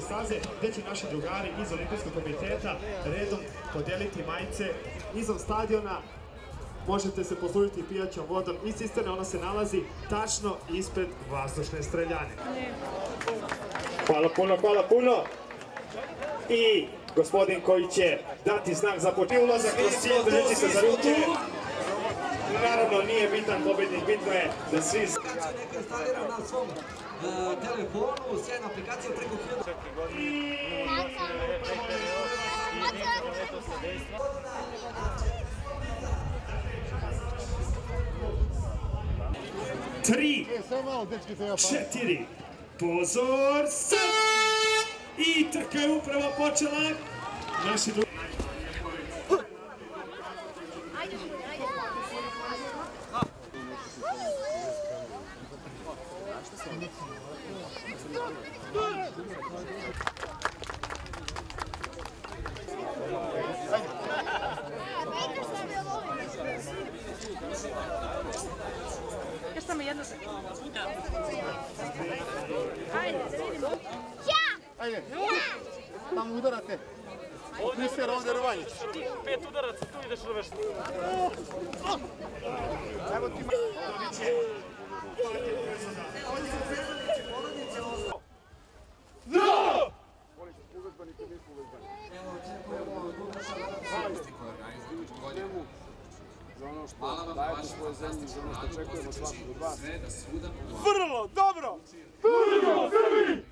Staze gde će naši drugari iz Olimpijskog komiteta redom podeliti majice izom stadiona. Možete se poslužiti pijaćom vodom iz cisterne, ona se nalazi tačno ispred vazdušne streljane. Hvala puno, hvala puno. I gospodin koji će dati znak za početak ulazak kroz cilj, držeći se za ruke. Naravno nije bitan pobednik, bitno je da svi... Neka instaliraju na svom telefonu, sjajna aplikacija preko 3, 4, pozor, sad! I trka je upravo počela. Naši drugi... Još samo jedno se... Ajde, da vidimo. Ajde, tamo udarate. Mister, ovdje rvanje. 5 udaraca, tu ideš rveš. Evo ti Zdravo! uvežbanike nisu uvežbani. Evo, očekujemo tu naša veličnosti koje organizuju godinu. Za ono što dajete svoje zemlji, za ono što očekujemo svakog od vas. Vrlo, dobro! Budimo Srbi!